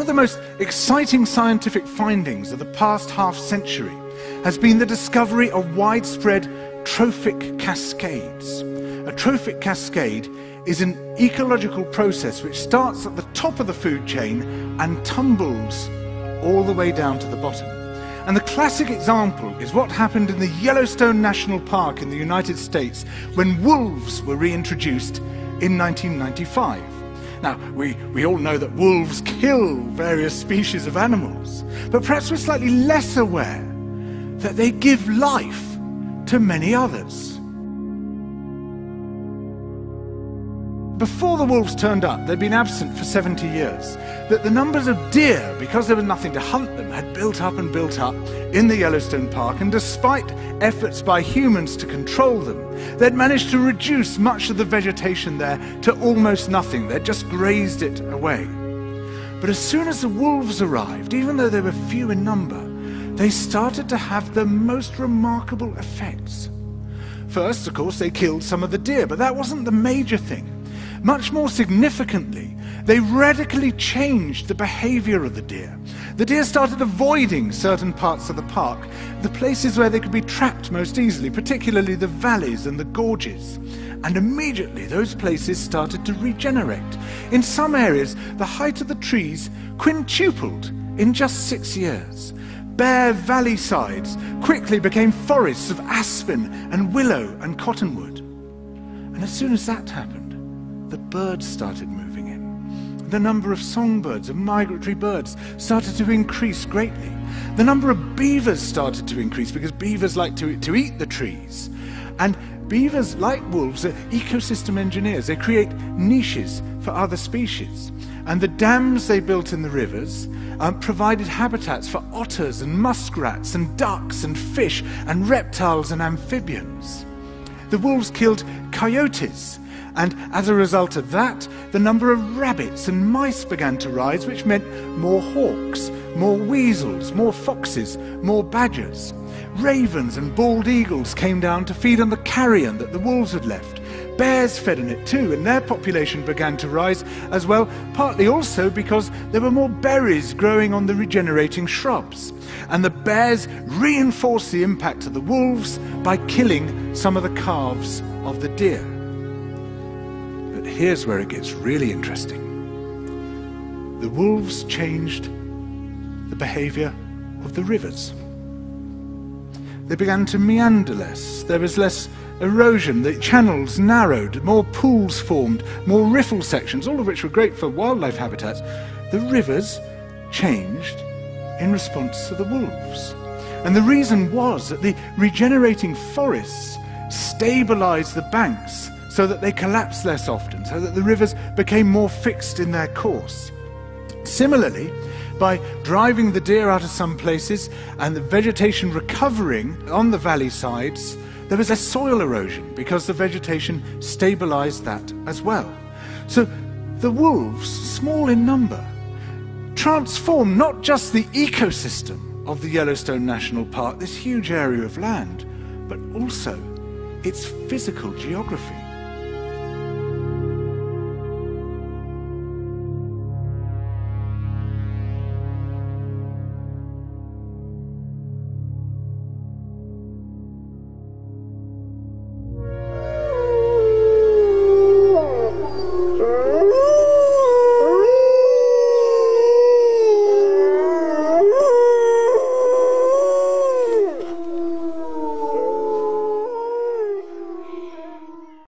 of the most exciting scientific findings of the past half-century has been the discovery of widespread trophic cascades. A trophic cascade is an ecological process which starts at the top of the food chain and tumbles all the way down to the bottom. And the classic example is what happened in the Yellowstone National Park in the United States when wolves were reintroduced in 1995. Now, we all know that wolves kill various species of animals, but perhaps we're slightly less aware that they give life to many others. Before the wolves turned up, they'd been absent for 70 years, that the numbers of deer, because there was nothing to hunt them, had built up and built up in the Yellowstone Park, and despite efforts by humans to control them, they'd managed to reduce much of the vegetation there to almost nothing. They'd just grazed it away. But as soon as the wolves arrived, even though they were few in number, they started to have the most remarkable effects. First, of course, they killed some of the deer, but that wasn't the major thing. Much more significantly, they radically changed the behavior of the deer. The deer started avoiding certain parts of the park, the places where they could be trapped most easily, particularly the valleys and the gorges. And immediately those places started to regenerate. In some areas, the height of the trees quintupled in just 6 years. Bare valley sides quickly became forests of aspen and willow and cottonwood. And as soon as that happened, the birds started moving in. The number of songbirds and migratory birds started to increase greatly. The number of beavers started to increase because beavers like to eat the trees. And beavers, like wolves, are ecosystem engineers. They create niches for other species. And the dams they built in the rivers provided habitats for otters and muskrats and ducks and fish and reptiles and amphibians. The wolves killed coyotes, and as a result of that, the number of rabbits and mice began to rise, which meant more hawks, more weasels, more foxes, more badgers. Ravens and bald eagles came down to feed on the carrion that the wolves had left. Bears fed on it too, and their population began to rise as well, partly also because there were more berries growing on the regenerating shrubs. And the bears reinforced the impact of the wolves by killing some of the calves of the deer. But here's where it gets really interesting. The wolves changed the behavior of the rivers. They began to meander less. There was less erosion. The channels narrowed. More pools formed. More riffle sections, all of which were great for wildlife habitats. The rivers changed in response to the wolves. And the reason was that the regenerating forests stabilized the banks so that they collapsed less often, so that the rivers became more fixed in their course. Similarly, by driving the deer out of some places and the vegetation recovering on the valley sides, there was a soil erosion because the vegetation stabilized that as well. So the wolves, small in number, transformed not just the ecosystem of the Yellowstone National Park, this huge area of land, but also its physical geography.